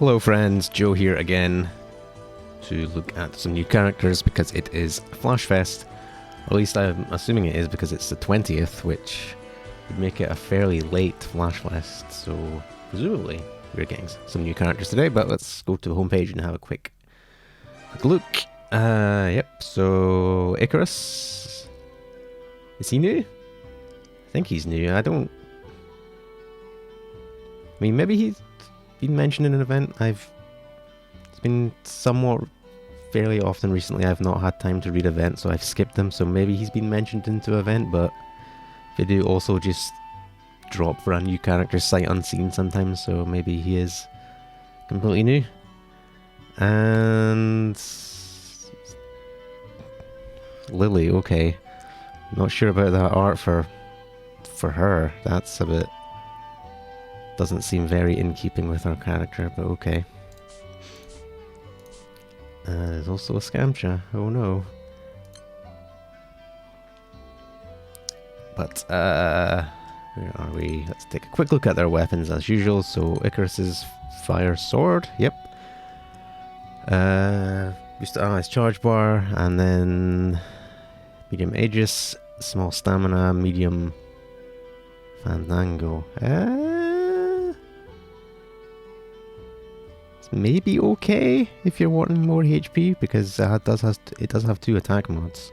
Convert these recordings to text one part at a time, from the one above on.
Hello friends, Joe here again to look at some new characters because it is Flashfest. Or at least I'm assuming it is because it's the 20th, which would make it a fairly late Flashfest, so presumably we're getting some new characters today, but let's go to the homepage and have a quick look. Yep, so Icarus, is he new? I think he's new. I mean, maybe he's been mentioned in an event. It's been somewhat fairly often recently. I've not had time to read events, so I've skipped them. So maybe he's been mentioned into an event, but they do also just drop brand new characters sight unseen sometimes. So maybe he is completely new. And Lily, okay, not sure about that art for her. That's a bit. Doesn't seem very in keeping with our character, but okay. There's also a Scamcha. Oh no. But, where are we? Let's take a quick look at their weapons as usual. So, Icarus's fire sword. Yep. Boost allies charge bar, and then medium Aegis, small stamina, medium Fandango. Maybe okay if you're wanting more HP, because it does have 2 attack mods.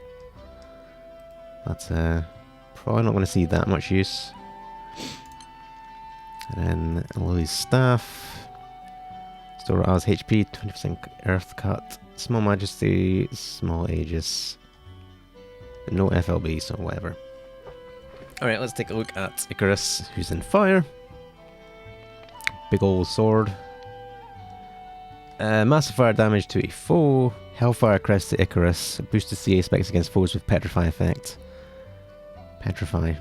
That's probably not going to see that much use. And then Lily's staff. Store as HP, 20% Earth Cut, small Majesty, small Aegis. But no FLB, so whatever. Alright, let's take a look at Icarus, who's in fire. Big old sword. Massive fire damage to a foe. Hellfire crest to Icarus. Boosted CA specs against foes with Petrify effect. Petrify.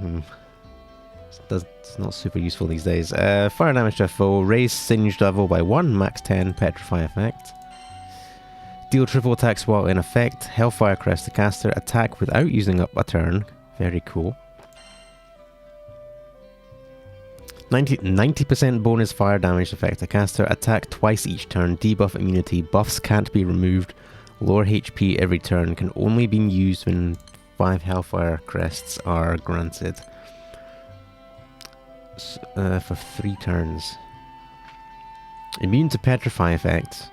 It's not super useful these days. Fire damage to a foe. Raise Singed level by 1. Max 10. Petrify effect. Deal triple attacks while in effect. Hellfire crest to caster. Attack without using up a turn. Very cool. 90% bonus fire damage effect to caster, attack twice each turn, debuff immunity, buffs can't be removed, lower HP every turn, can only be used when 5 Hellfire crests are granted. For 3 turns. Immune to Petrify effect.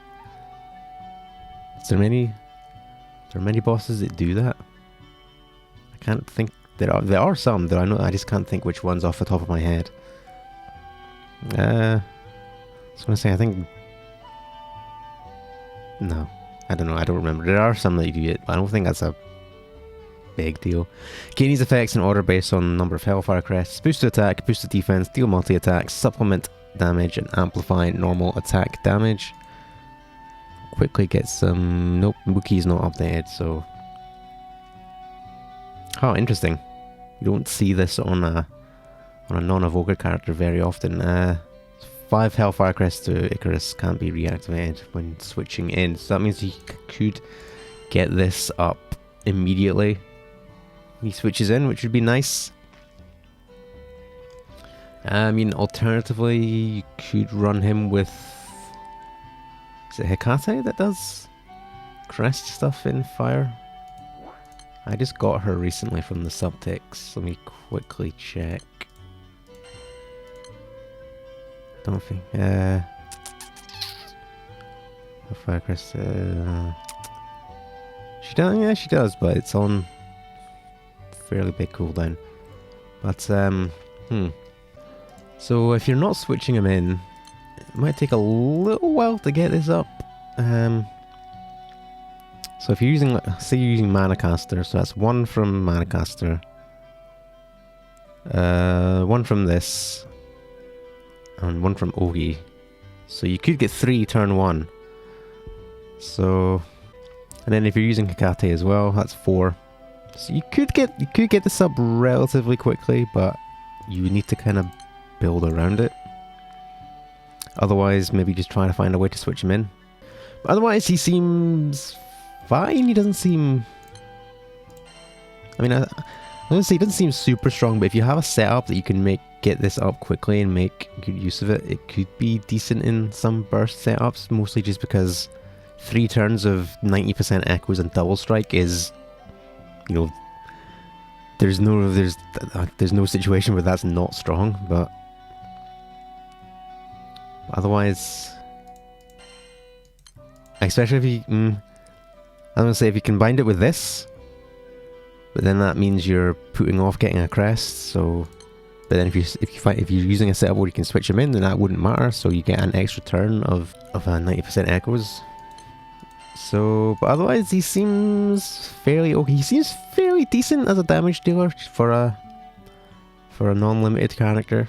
Is there many bosses that do that? I can't think. There are some that I know. I just can't think which ones off the top of my head. I was going to say, I think... No. I don't know, I don't remember. There are some that you do it, but I don't think that's a big deal. Gain these effects in order based on the number of Hellfire crests. Boost to attack, boost to defense, deal multi-attacks, supplement damage, and amplify normal attack damage. Quickly get some... Nope, Wookiee's not updated, so... Oh, interesting. You don't see this on a non-evoker character very often. 5 Hellfire crests to Icarus can't be reactivated when switching in, so that means he could get this up immediately when he switches in, which would be nice. I mean, alternatively, you could run him with... Is it Hecate that does crest stuff in fire? I just got her recently from the subtext. Let me quickly check. Don't think. Fire crest. She does. Yeah, she does, but it's on fairly big cooldown. But So if you're not switching him in, it might take a little while to get this up. So if you're using, say you're using Manacaster, so that's 1 from Manacaster, 1 from this, and 1 from Ogi. So you could get 3 turn 1. So, and then if you're using Hecate as well, that's 4. So you could get this up relatively quickly, but you would need to kind of build around it. Otherwise, maybe just try to find a way to switch him in. But otherwise, he seems fine. He doesn't seem... I mean, I don't say he doesn't seem super strong, but if you have a setup that you can get this up quickly and make good use of it, it could be decent in some burst setups, mostly just because 3 turns of 90% echoes and double strike is, you know, there's no situation where that's not strong, but otherwise, especially if you, I'm gonna say if you combined it with this, but then that means you're putting off getting a crest. So, but then if you're using a setup where you can switch them in, then that wouldn't matter. So you get an extra turn of 90% echoes. So, but otherwise he seems fairly okay. He seems fairly decent as a damage dealer for a non-limited character.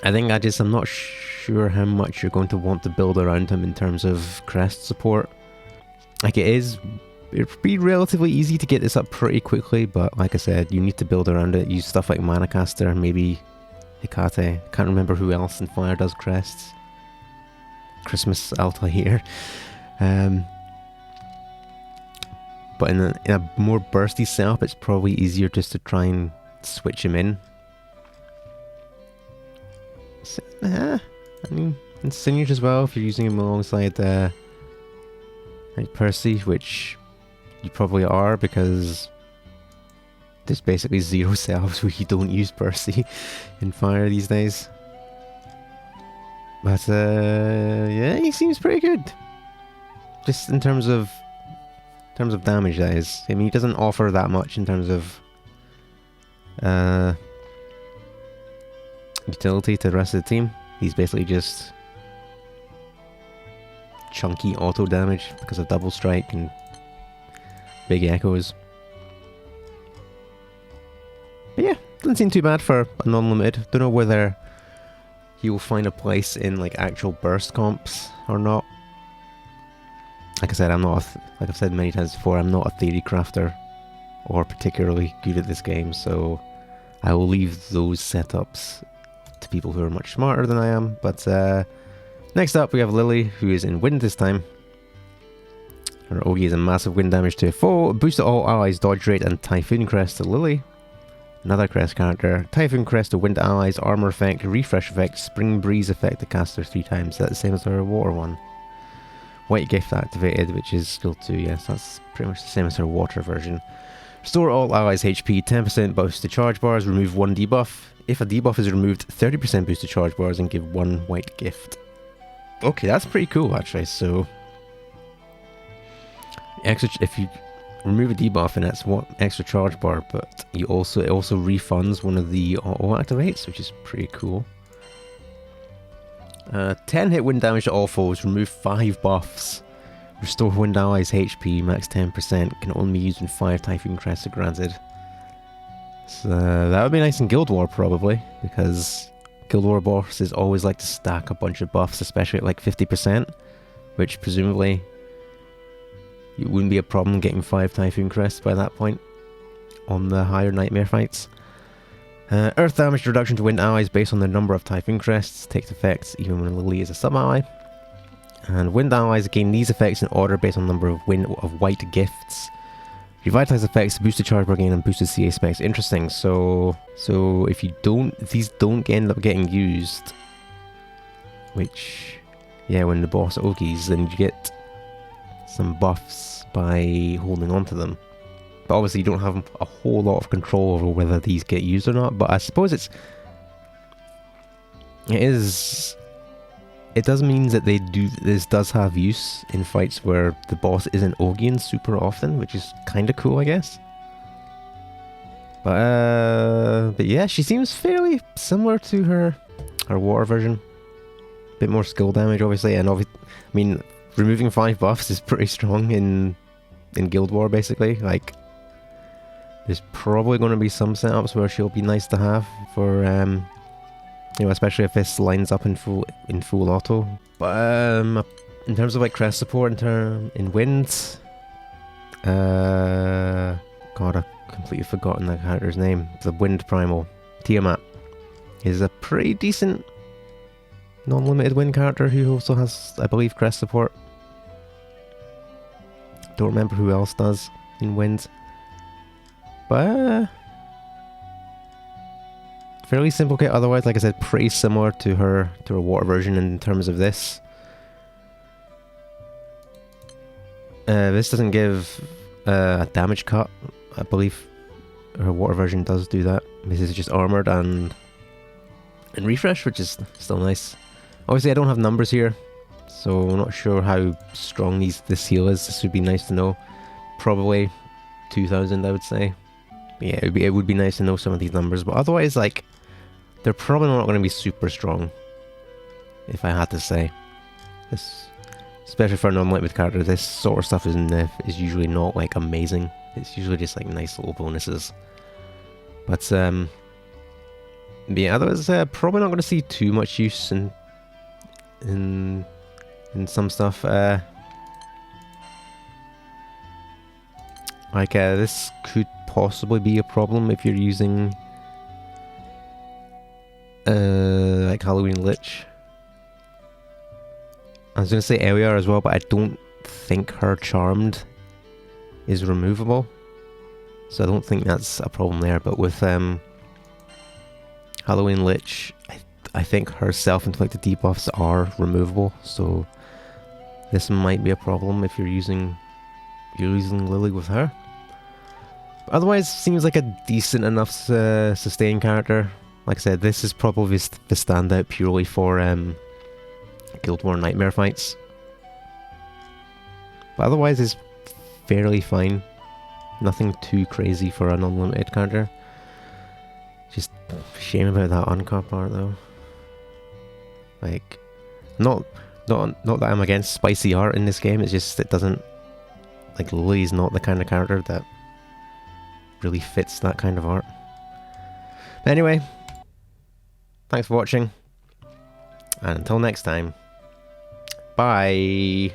I think I'm not sure how much you're going to want to build around him in terms of crest support. Like it'd be relatively easy to get this up pretty quickly, but like I said, you need to build around it. Use stuff like Manacaster, maybe Hecate. Can't remember who else in Fire does crests. Christmas Altair. But in a more bursty setup, it's probably easier just to try and switch him in. So, I mean, and Sinuage as well, if you're using him alongside like Percy, which you probably are, because there's basically 0 setups where you don't use Percy in Fire these days. But yeah, he seems pretty good. Just in terms of damage, that is. I mean, he doesn't offer that much in terms of utility to the rest of the team. He's basically just chunky auto damage because of double strike and big echoes. But yeah, doesn't seem too bad for a non-limited. Don't know whether he will find a place in like actual burst comps or not. Like I said, like I've said many times before, I'm not a theory crafter or particularly good at this game, so I will leave those setups to people who are much smarter than I am. But next up we have Lily, who is in wind this time. Her Ogi is a massive wind damage to a foe, boost to all allies dodge rate and Typhoon Crest to Lily. Another crest character. Typhoon Crest to wind allies, armor effect, refresh effect, spring breeze effect to caster 3 times. That's the same as her water one. White gift activated, which is skill 2, yes, that's pretty much the same as her water version. Restore all allies HP, 10% boost to charge bars, remove 1 debuff. If a debuff is removed, 30% boost to charge bars and give 1 white gift. Okay, that's pretty cool actually, so if you remove a debuff and that's 1 extra charge bar, but it also refunds one of the auto activates, which is pretty cool. 10 hit wind damage to all foes, remove 5 buffs, restore wind allies HP, max 10%, can only be used when 5 Typhoon Crests are granted. So that would be nice in Guild War probably, because Guild War bosses always like to stack a bunch of buffs, especially at like 50%, which presumably it wouldn't be a problem getting 5 Typhoon Crests by that point on the higher Nightmare fights. Earth damage reduction to wind allies based on the number of Typhoon Crests takes effect even when Lily is a sub-ally. And wind allies gain these effects in order based on the number of white gifts. Revitalize effects, boosted charge bar gain, and boosted CA specs. Interesting. So if these don't end up getting used, which, yeah, when the boss Ogis, then you get some buffs by holding on to them. But obviously you don't have a whole lot of control over whether these get used or not, but I suppose it does mean that this does have use in fights where the boss isn't Ogian super often, which is kind of cool, I guess. But yeah, she seems fairly similar to her water version. Bit more skill damage, obviously, and I mean, removing 5 buffs is pretty strong in Guild War, basically. Like, there's probably going to be some setups where she'll be nice to have for, you know, especially if this lines up in full auto. But in terms of like crest support, in wind, God, I've completely forgotten the character's name. The wind primal, Tiamat, is a pretty decent non-limited wind character who also has, I believe, crest support. Don't remember who else does in wind. But fairly simple kit. Otherwise, like I said, pretty similar to her water version in terms of this. This doesn't give a damage cut. I believe her water version does do that. This is just armored and refresh, which is still nice. Obviously, I don't have numbers here, so I'm not sure how strong this heal is. This would be nice to know. Probably 2,000, I would say. But yeah, it would be nice to know some of these numbers. But otherwise, like, they're probably not going to be super strong, if I had to say. This, especially for an unlimited character, this sort of stuff is usually not like amazing. It's usually just like nice little bonuses. But yeah, otherwise, probably not going to see too much use in some stuff. This could possibly be a problem if you're using like Halloween Lich. I was going to say Eliar as well, but I don't think her Charmed is removable, so I don't think that's a problem there. But with Halloween Lich, I think her self-inflicted debuffs are removable, so this might be a problem if you're using Lily with her. But otherwise, seems like a decent enough sustain character. Like I said, this is probably the standout purely for Guild War Nightmare fights. But otherwise, it's fairly fine. Nothing too crazy for an unlimited character. Just shame about that uncut part though. Like, not that I'm against spicy art in this game. It's just it doesn't, like, Lily's not the kind of character that really fits that kind of art. But anyway, thanks for watching, and until next time, bye.